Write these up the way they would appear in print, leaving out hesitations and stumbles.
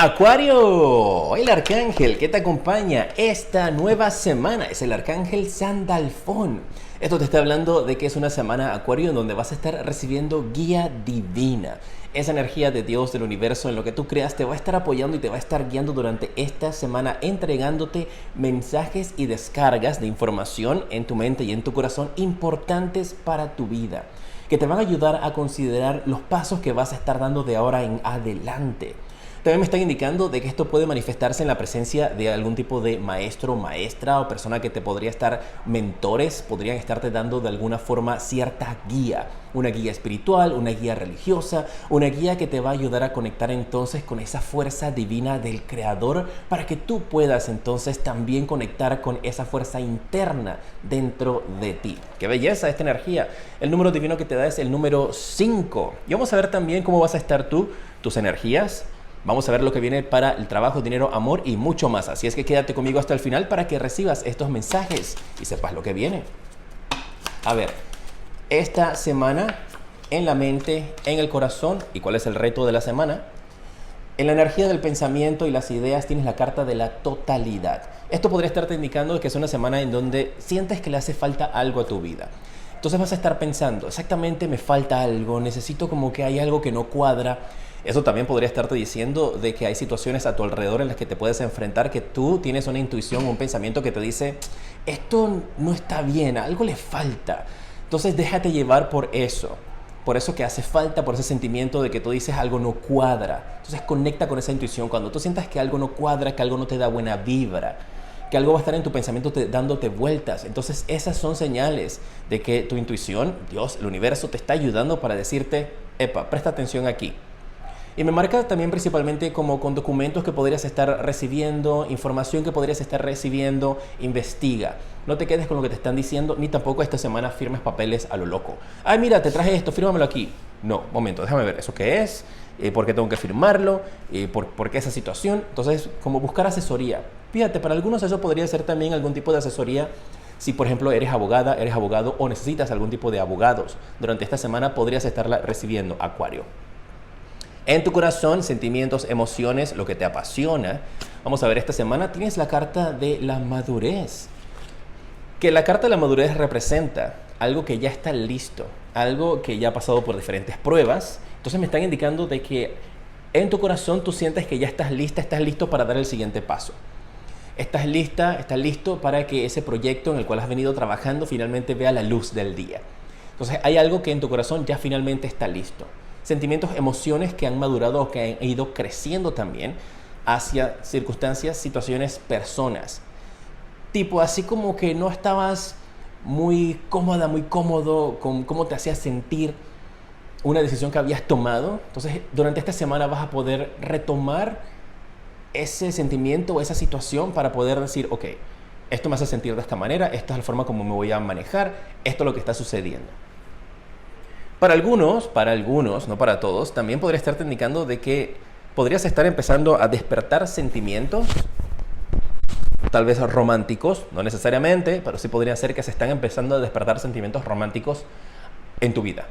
Acuario, el arcángel que te acompaña esta nueva semana es el arcángel Sandalfón. Esto te está hablando de que es una semana, Acuario, en donde vas a estar recibiendo guía divina. Esa energía de Dios, del universo, en lo que tú creas, te va a estar apoyando y te va a estar guiando durante esta semana, entregándote mensajes y descargas de información en tu mente y en tu corazón importantes para tu vida, que te van a ayudar a considerar los pasos que vas a estar dando de ahora en adelante. También me están indicando de que esto puede manifestarse en la presencia de algún tipo de maestro, maestra o persona que te podría estar, mentores, podrían estarte dando de alguna forma cierta guía. Una guía espiritual, una guía religiosa, una guía que te va a ayudar a conectar entonces con esa fuerza divina del Creador para que tú puedas entonces también conectar con esa fuerza interna dentro de ti. ¡Qué belleza esta energía! El número divino que te da es el número 5. Y vamos a ver también cómo vas a estar tú, tus energías. Vamos a ver lo que viene para el trabajo, dinero, amor y mucho más. Así es que quédate conmigo hasta el final para que recibas estos mensajes y sepas lo que viene. A ver, esta semana en la mente, en el corazón, ¿y cuál es el reto de la semana? En la energía del pensamiento y las ideas tienes la carta de la totalidad. Esto podría estarte indicando que es una semana en donde sientes que le hace falta algo a tu vida. Entonces vas a estar pensando, exactamente me falta algo, necesito como que hay algo que no cuadra. Eso también podría estarte diciendo de que hay situaciones a tu alrededor en las que te puedes enfrentar, que tú tienes una intuición, un pensamiento que te dice, esto no está bien, algo le falta. Entonces déjate llevar por eso que hace falta, por ese sentimiento de que tú dices algo no cuadra. Entonces conecta con esa intuición. Cuando tú sientas que algo no cuadra, que algo no te da buena vibra, que algo va a estar en tu pensamiento dándote vueltas, entonces esas son señales de que tu intuición, Dios, el universo, te está ayudando para decirte, epa, presta atención aquí. Y me marca también principalmente como con documentos que podrías estar recibiendo, información que podrías estar recibiendo, investiga. No te quedes con lo que te están diciendo, ni tampoco esta semana firmes papeles a lo loco. Ay, mira, te traje esto, fírmamelo aquí. No, momento, déjame ver, ¿eso qué es? ¿Por qué tengo que firmarlo? ¿Por qué esa situación? Entonces, como buscar asesoría. Fíjate, para algunos eso podría ser también algún tipo de asesoría. Si, por ejemplo, eres abogada, eres abogado o necesitas algún tipo de abogados, durante esta semana podrías estarla recibiendo, Acuario. En tu corazón, sentimientos, emociones, lo que te apasiona. Vamos a ver, esta semana tienes la carta de la madurez. Que la carta de la madurez representa algo que ya está listo, algo que ya ha pasado por diferentes pruebas. Entonces me están indicando de que en tu corazón tú sientes que ya estás lista, estás listo para dar el siguiente paso. Estás lista, estás listo para que ese proyecto en el cual has venido trabajando finalmente vea la luz del día. Entonces hay algo que en tu corazón ya finalmente está listo. Sentimientos, emociones que han madurado o que han ido creciendo también hacia circunstancias, situaciones, personas. Tipo, así como que no estabas muy cómoda, muy cómodo con cómo te hacía sentir una decisión que habías tomado. Entonces, durante esta semana vas a poder retomar ese sentimiento o esa situación para poder decir, ok, esto me hace sentir de esta manera, esta es la forma como me voy a manejar, esto es lo que está sucediendo. Para algunos, no para todos, también podría estarte indicando de que podrías estar empezando a despertar sentimientos, tal vez románticos, no necesariamente, pero sí podría ser que se están empezando a despertar sentimientos románticos en tu vida.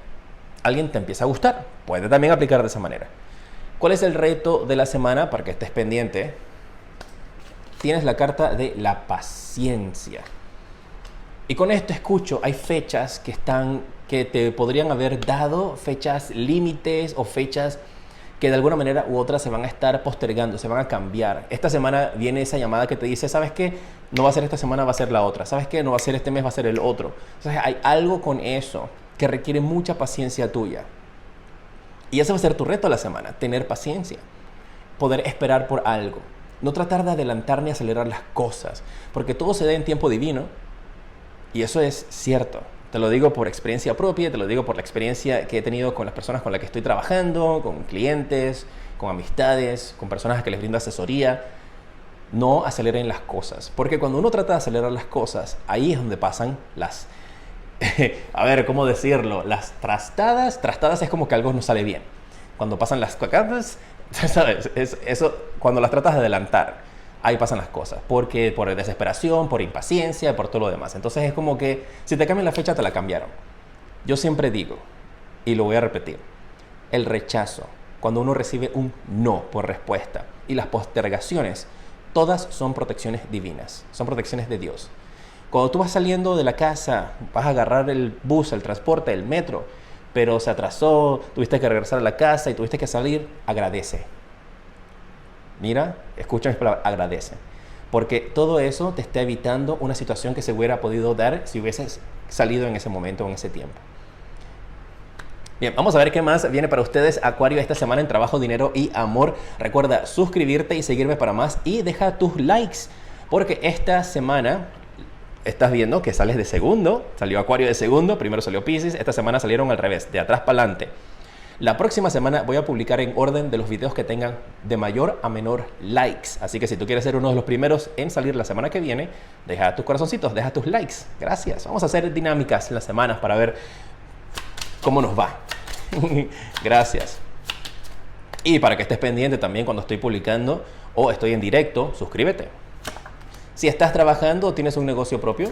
Alguien te empieza a gustar, puede también aplicar de esa manera. ¿Cuál es el reto de la semana? Para que estés pendiente, tienes la carta de la paciencia. Y con esto escucho, hay fechas que te podrían haber dado, fechas límites o fechas que de alguna manera u otra se van a estar postergando, se van a cambiar. Esta semana viene esa llamada que te dice, ¿sabes qué? No va a ser esta semana, va a ser la otra. ¿Sabes qué? No va a ser este mes, va a ser el otro. Entonces hay algo con eso que requiere mucha paciencia tuya. Y ese va a ser tu reto de la semana, tener paciencia, poder esperar por algo. No tratar de adelantar ni acelerar las cosas, porque todo se da en tiempo divino. Y eso es cierto. Te lo digo por experiencia propia, te lo digo por la experiencia que he tenido con las personas con las que estoy trabajando, con clientes, con amistades, con personas a que les brindo asesoría. No aceleren las cosas, porque cuando uno trata de acelerar las cosas, ahí es donde pasan las, a ver, ¿cómo decirlo? Las trastadas. Trastadas es como que algo no sale bien. Cuando pasan las cagadas, ¿sabes? Eso, cuando las tratas de adelantar, ahí pasan las cosas, porque por desesperación, por impaciencia, por todo lo demás. Entonces es como que si te cambian la fecha, te la cambiaron. Yo siempre digo, y lo voy a repetir, el rechazo, cuando uno recibe un no por respuesta, y las postergaciones, todas son protecciones divinas, son protecciones de Dios. Cuando tú vas saliendo de la casa, vas a agarrar el bus, el transporte, el metro, pero se atrasó, tuviste que regresar a la casa y tuviste que salir, agradece. Mira, escucha mis palabras, agradece. Porque todo eso te está evitando una situación que se hubiera podido dar si hubieses salido en ese momento o en ese tiempo. Bien, vamos a ver qué más viene para ustedes, Acuario, esta semana en trabajo, dinero y amor. Recuerda suscribirte y seguirme para más y deja tus likes, porque esta semana estás viendo que sales de segundo, salió Acuario de segundo, primero salió Piscis, esta semana salieron al revés, de atrás para adelante. La próxima semana voy a publicar en orden de los videos que tengan de mayor a menor likes. Así que si tú quieres ser uno de los primeros en salir la semana que viene, deja tus corazoncitos, deja tus likes. Gracias. Vamos a hacer dinámicas en las semanas para ver cómo nos va. Gracias. Y para que estés pendiente también cuando estoy publicando o estoy en directo, suscríbete. Si estás trabajando, tienes un negocio propio,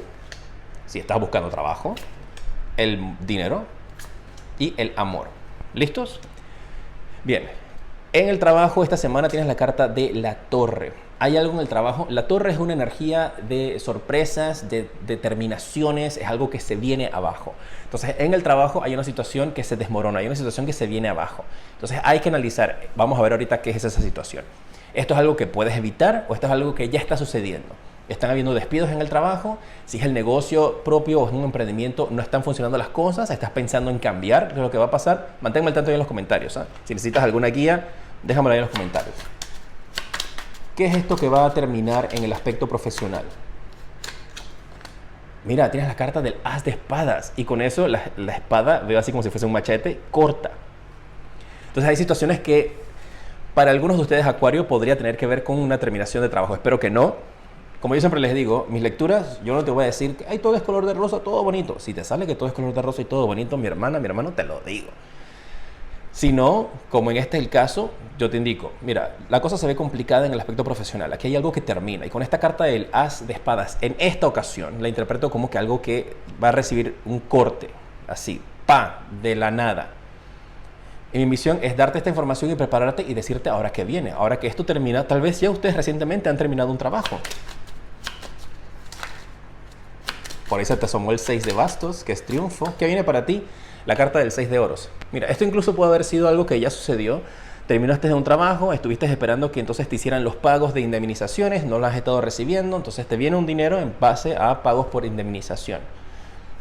si estás buscando trabajo, el dinero y el amor. ¿Listos? Bien, en el trabajo esta semana tienes la carta de la Torre. ¿Hay algo en el trabajo? La Torre es una energía de sorpresas, de determinaciones, es algo que se viene abajo. Entonces, en el trabajo hay una situación que se desmorona, hay una situación que se viene abajo. Entonces, hay que analizar, vamos a ver ahorita qué es esa situación. ¿Esto es algo que puedes evitar o esto es algo que ya está sucediendo? Están habiendo despidos en el trabajo, si es el negocio propio o es un emprendimiento, no están funcionando las cosas, estás pensando en cambiar, ¿qué es lo que va a pasar? Manténme al tanto ahí en los comentarios. Si necesitas alguna guía, déjamelo ahí en los comentarios. ¿Qué es esto que va a terminar en el aspecto profesional? Mira, tienes la carta del As de Espadas y con eso la espada, veo así como si fuese un machete, corta. Entonces hay situaciones que para algunos de ustedes, Acuario, podría tener que ver con una terminación de trabajo. Espero que no. Como yo siempre les digo, mis lecturas, yo no te voy a decir que ay, todo es color de rosa, todo bonito. Si te sale que todo es color de rosa y todo bonito, mi hermana, mi hermano, te lo digo. Si no, como en este es el caso, yo te indico, mira, la cosa se ve complicada en el aspecto profesional. Aquí hay algo que termina. Y con esta carta del As de Espadas, en esta ocasión, la interpreto como que algo que va a recibir un corte, así, ¡pa!, de la nada. Y mi misión es darte esta información y prepararte y decirte ahora que viene, ahora que esto termina. Tal vez ya ustedes recientemente han terminado un trabajo. Por ahí se te asomó el 6 de bastos, que es triunfo. ¿Qué viene para ti? La carta del 6 de oros. Mira, esto incluso puede haber sido algo que ya sucedió. Terminaste de un trabajo, estuviste esperando que entonces te hicieran los pagos de indemnizaciones, no las has estado recibiendo, entonces te viene un dinero en base a pagos por indemnización.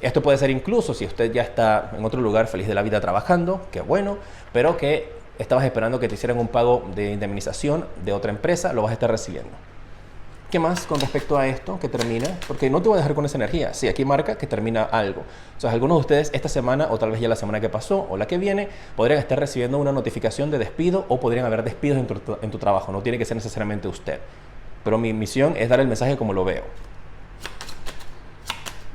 Esto puede ser incluso si usted ya está en otro lugar feliz de la vida trabajando, qué bueno, pero que estabas esperando que te hicieran un pago de indemnización de otra empresa, lo vas a estar recibiendo. ¿Qué más con respecto a esto que termina? Porque no te voy a dejar con esa energía. Sí, aquí marca que termina algo. O sea, algunos de ustedes esta semana o tal vez ya la semana que pasó o la que viene podrían estar recibiendo una notificación de despido o podrían haber despidos en tu trabajo. No tiene que ser necesariamente usted. Pero mi misión es dar el mensaje como lo veo.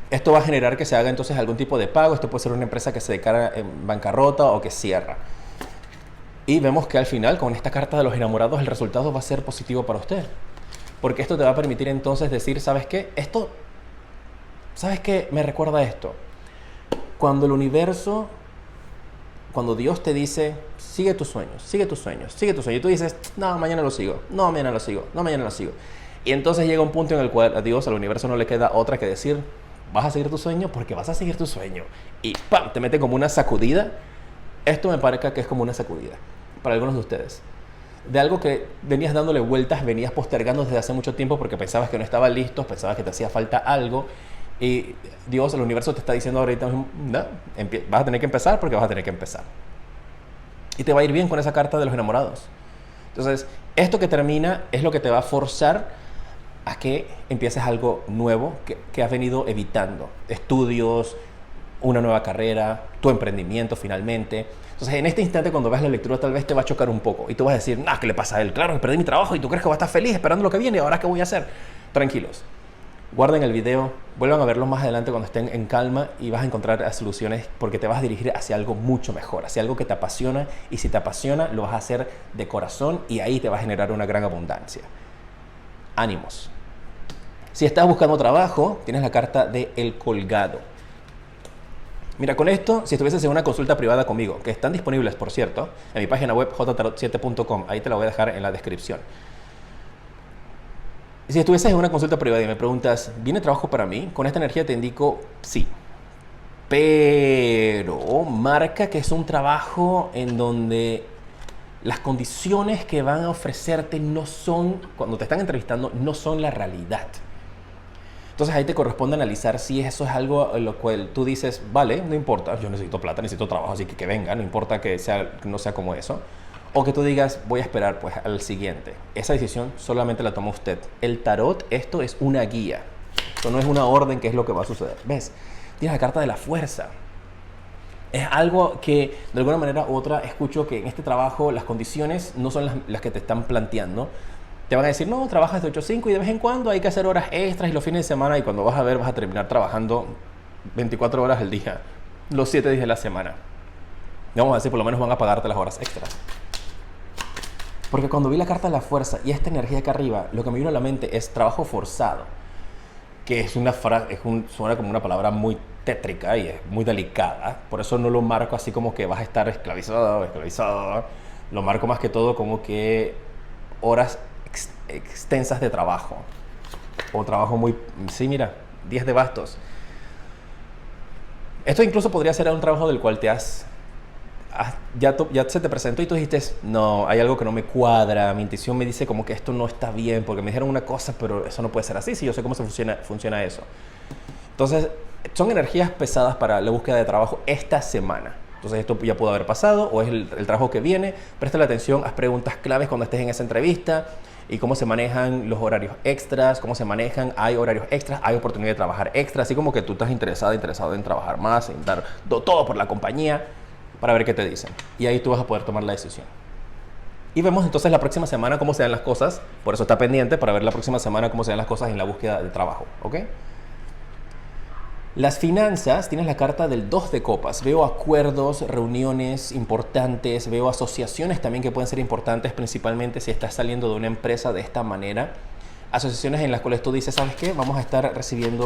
Esto va a generar que se haga entonces algún tipo de pago. Esto puede ser una empresa que se declara en bancarrota o que cierra. Y vemos que al final, con esta carta de los enamorados, el resultado va a ser positivo para usted. Porque esto te va a permitir entonces decir, ¿sabes qué? Esto, ¿sabes qué? Me recuerda a esto. Cuando el universo, cuando Dios te dice, sigue tus sueños, sigue tus sueños, sigue tus sueños. Y tú dices, no, mañana lo sigo, no, mañana lo sigo, no, mañana lo sigo. Y entonces llega un punto en el cual a Dios, al universo, no le queda otra que decir, vas a seguir tu sueño porque vas a seguir tu sueño. Y ¡pam!, te mete como una sacudida. Esto me parece que es como una sacudida para algunos de ustedes. De algo que venías dándole vueltas, venías postergando desde hace mucho tiempo porque pensabas que no estaba listo, pensabas que te hacía falta algo y Dios, el universo te está diciendo ahorita, no, vas a tener que empezar porque vas a tener que empezar. Y te va a ir bien con esa carta de los enamorados. Entonces, esto que termina es lo que te va a forzar a que empieces algo nuevo que has venido evitando. Estudios, una nueva carrera, tu emprendimiento finalmente. Entonces, en este instante, cuando veas la lectura, tal vez te va a chocar un poco. Y tú vas a decir, ¿qué le pasa a él? Claro, perdí mi trabajo y tú crees que va a estar feliz esperando lo que viene. ¿Ahora qué voy a hacer? Tranquilos. Guarden el video, vuelvan a verlo más adelante cuando estén en calma y vas a encontrar soluciones porque te vas a dirigir hacia algo mucho mejor, hacia algo que te apasiona. Y si te apasiona, lo vas a hacer de corazón y ahí te va a generar una gran abundancia. Ánimos. Si estás buscando trabajo, tienes la carta de El Colgado. Mira, con esto, si estuvieses en una consulta privada conmigo, que están disponibles, por cierto, en mi página web jtarot7.com, ahí te la voy a dejar en la descripción. Si estuvieses en una consulta privada y me preguntas, ¿viene trabajo para mí? Con esta energía te indico sí. Pero marca que es un trabajo en donde las condiciones que van a ofrecerte no son, cuando te están entrevistando, no son la realidad. Entonces ahí te corresponde analizar si eso es algo en lo cual tú dices, vale, no importa, yo necesito plata, necesito trabajo, así que venga, no importa que no sea como eso. O que tú digas, voy a esperar pues al siguiente. Esa decisión solamente la toma usted. El tarot, esto es una guía. Esto no es una orden que es lo que va a suceder. ¿Ves? Tienes la carta de la fuerza. Es algo que de alguna manera u otra escucho que en este trabajo las condiciones no son las que te están planteando. Te van a decir, no, trabajas de 8 a 5 y de vez en cuando hay que hacer horas extras y los fines de semana, y cuando vas a ver vas a terminar trabajando 24 horas al día, los 7 días de la semana. Vamos a decir, por lo menos van a pagarte las horas extras. Porque cuando vi la carta de la fuerza y esta energía acá arriba, lo que me vino a la mente es trabajo forzado, que es una frase, suena como una palabra muy tétrica y es muy delicada. Por eso no lo marco así como que vas a estar esclavizado. Lo marco más que todo como que horas extensas de trabajo. O trabajo muy... Sí, mira, 10 de bastos. Esto incluso podría ser un trabajo del cual ya se te presentó y tú dijiste, no, hay algo que no me cuadra, mi intuición me dice como que esto no está bien, porque me dijeron una cosa, pero eso no puede ser así, si yo sé cómo funciona eso. Entonces, son energías pesadas para la búsqueda de trabajo esta semana. Entonces, esto ya pudo haber pasado o es el trabajo que viene. Presta atención, haz preguntas claves cuando estés en esa entrevista y cómo se manejan los horarios extras, hay horarios extras, hay oportunidad de trabajar extra, así como que tú estás interesado en trabajar más, en dar todo por la compañía, para ver qué te dicen. Y ahí tú vas a poder tomar la decisión. Y vemos entonces la próxima semana cómo se dan las cosas. Por eso está pendiente para ver la próxima semana cómo se dan las cosas en la búsqueda de trabajo. ¿Ok? Las finanzas, tienes la carta del 2 de copas. Veo acuerdos, reuniones importantes, veo asociaciones también que pueden ser importantes, principalmente si estás saliendo de una empresa de esta manera. Asociaciones en las cuales tú dices, ¿sabes qué? Vamos a estar recibiendo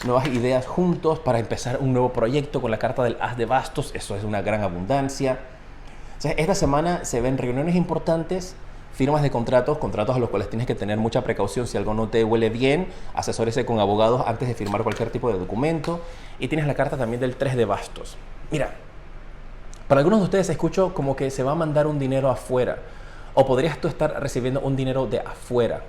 nuevas ideas juntos para empezar un nuevo proyecto con la carta del as de bastos. Eso es una gran abundancia. O sea, esta semana se ven reuniones importantes, firmas de contratos a los cuales tienes que tener mucha precaución. Si algo no te huele bien, asesórese con abogados antes de firmar cualquier tipo de documento. Y tienes la carta también del 3 de bastos. Mira, para algunos de ustedes escucho como que se va a mandar un dinero afuera, o podrías tú estar recibiendo un dinero de afuera.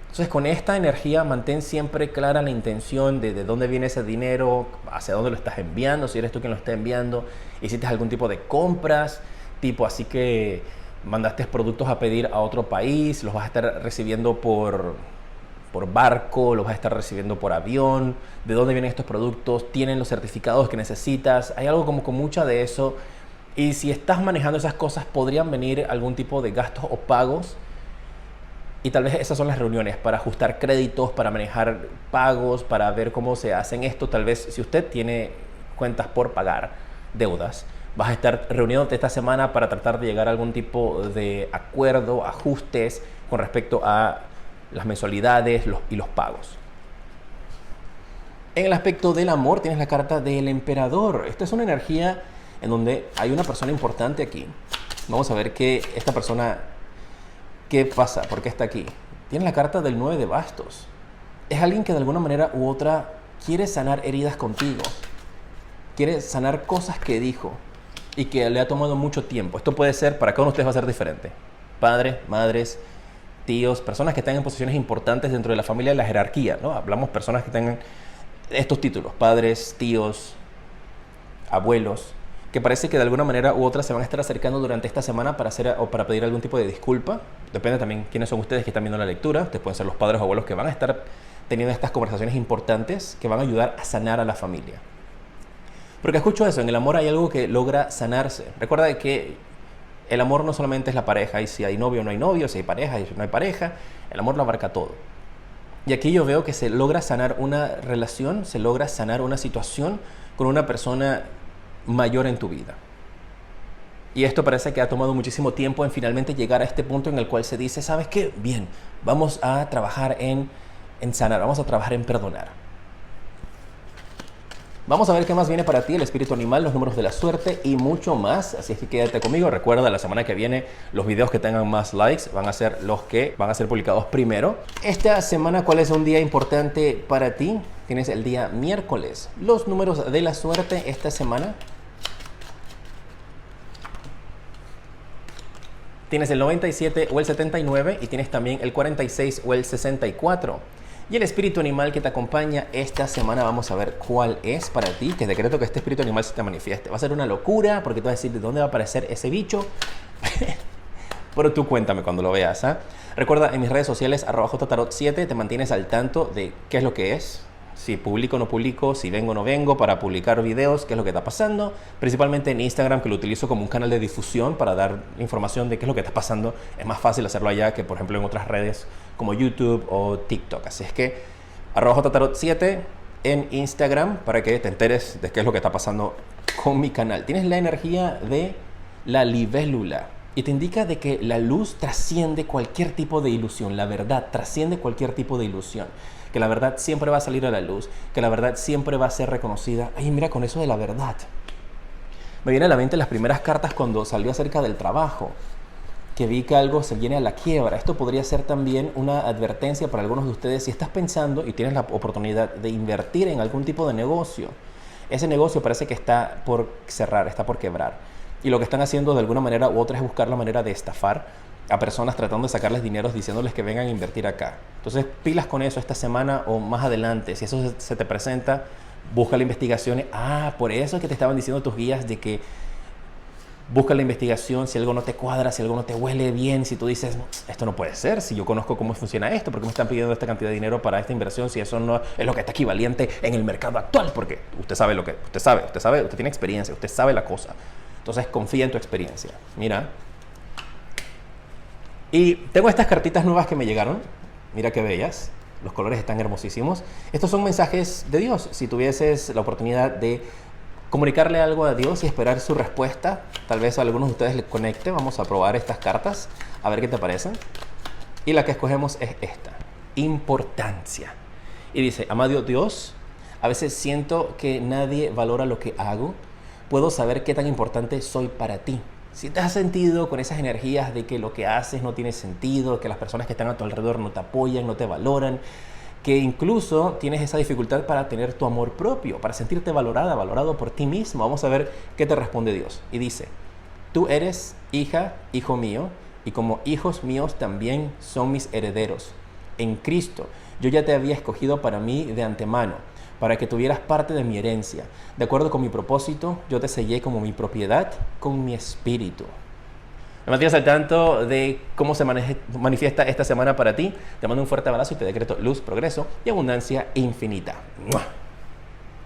Entonces, con esta energía, mantén siempre clara la intención de dónde viene ese dinero, hacia dónde lo estás enviando, si eres tú quien lo está enviando, hiciste algún tipo de compras, tipo así que mandaste productos a pedir a otro país, los vas a estar recibiendo por barco, los vas a estar recibiendo por avión, de dónde vienen estos productos, tienen los certificados que necesitas, hay algo como con mucha de eso. Y si estás manejando esas cosas, podrían venir algún tipo de gastos o pagos. Y tal vez esas son las reuniones para ajustar créditos, para manejar pagos, para ver cómo se hacen esto. Tal vez si usted tiene cuentas por pagar, deudas, vas a estar reuniéndote esta semana para tratar de llegar a algún tipo de acuerdo, ajustes con respecto a las mensualidades y los pagos. En el aspecto del amor tienes la carta del emperador. Esta es una energía en donde hay una persona importante aquí. Vamos a ver que esta persona... ¿Qué pasa? ¿Por qué está aquí? Tiene la carta del 9 de bastos. Es alguien que de alguna manera u otra quiere sanar heridas contigo. Quiere sanar cosas que dijo y que le ha tomado mucho tiempo. Esto puede ser, para cada uno de ustedes va a ser diferente. Padres, madres, tíos, personas que están en posiciones importantes dentro de la familia, de la jerarquía, ¿no? Hablamos personas que tengan estos títulos, padres, tíos, abuelos, que parece que de alguna manera u otra se van a estar acercando durante esta semana para hacer o para pedir algún tipo de disculpa. Depende también quiénes son ustedes que están viendo la lectura. Ustedes pueden ser los padres o abuelos que van a estar teniendo estas conversaciones importantes que van a ayudar a sanar a la familia. Porque escucho eso, en el amor hay algo que logra sanarse. Recuerda que el amor no solamente es la pareja, y si hay novio o no hay novio, si hay pareja y si no hay pareja, el amor lo abarca todo. Y aquí yo veo que se logra sanar una relación, se logra sanar una situación con una persona mayor en tu vida. Y esto parece que ha tomado muchísimo tiempo en finalmente llegar a este punto en el cual se dice, ¿sabes qué? Bien, vamos a trabajar en sanar, vamos a trabajar en perdonar. Vamos a ver qué más viene para ti, el espíritu animal, los números de la suerte y mucho más. Así es que quédate conmigo. Recuerda, la semana que viene los videos que tengan más likes van a ser los que van a ser publicados primero. Esta semana, ¿cuál es un día importante para ti? Tienes el día miércoles. Los números de la suerte esta semana. Tienes el 97 o el 79 y tienes también el 46 o el 64. Y el espíritu animal que te acompaña esta semana, vamos a ver cuál es para ti. Te decreto que este espíritu animal se te manifieste. Va a ser una locura porque te vas a decir de dónde va a aparecer ese bicho. Pero tú cuéntame cuando lo veas, ¿eh? Recuerda, en mis redes sociales, @jtarot7, te mantienes al tanto de qué es lo que es. Si publico o no publico, si vengo o no vengo para publicar videos, qué es lo que está pasando. Principalmente en Instagram, que lo utilizo como un canal de difusión para dar información de qué es lo que está pasando. Es más fácil hacerlo allá que, por ejemplo, en otras redes como YouTube o TikTok. Así es que @jtarot7 en Instagram para que te enteres de qué es lo que está pasando con mi canal. Tienes la energía de la libélula y te indica de que la luz trasciende cualquier tipo de ilusión. La verdad trasciende cualquier tipo de ilusión. Que la verdad siempre va a salir a la luz, que la verdad siempre va a ser reconocida. Ay, mira, con eso de la verdad, me viene a la mente las primeras cartas cuando salió acerca del trabajo, que vi que algo se viene a la quiebra. Esto podría ser también una advertencia para algunos de ustedes si estás pensando y tienes la oportunidad de invertir en algún tipo de negocio. Ese negocio parece que está por cerrar, está por quebrar. Y lo que están haciendo de alguna manera u otra es buscar la manera de estafar a personas tratando de sacarles dinero diciéndoles que vengan a invertir acá. Entonces, pilas con eso esta semana o más adelante. Si eso se te presenta, busca la investigación. Por eso es que te estaban diciendo tus guías de que busca la investigación si algo no te cuadra, si algo no te huele bien, si tú dices, esto no puede ser, si yo conozco cómo funciona esto, ¿por qué me están pidiendo esta cantidad de dinero para esta inversión si eso no es lo que está equivalente en el mercado actual? Porque usted sabe lo que, usted tiene experiencia, usted sabe la cosa. Entonces, confía en tu experiencia. Mira. Y tengo estas cartitas nuevas que me llegaron. Mira qué bellas. Los colores están hermosísimos. Estos son mensajes de Dios. Si tuvieses la oportunidad de comunicarle algo a Dios y esperar su respuesta, tal vez a algunos de ustedes les conecte. Vamos a probar estas cartas, a ver qué te parecen. Y la que escogemos es esta. Importancia. Y dice, amado Dios, a veces siento que nadie valora lo que hago. Puedo saber qué tan importante soy para ti. Si te has sentido con esas energías de que lo que haces no tiene sentido, que las personas que están a tu alrededor no te apoyan, no te valoran, que incluso tienes esa dificultad para tener tu amor propio, para sentirte valorado por ti mismo, vamos a ver qué te responde Dios. Y dice, tú eres hija, hijo mío, y como hijos míos también son mis herederos. En Cristo, yo ya te había escogido para mí de antemano, para que tuvieras parte de mi herencia. De acuerdo con mi propósito, yo te sellé como mi propiedad con mi espíritu. Me mantienes al tanto de cómo se manifiesta esta semana para ti. Te mando un fuerte abrazo y te decreto luz, progreso y abundancia infinita. ¡Mua!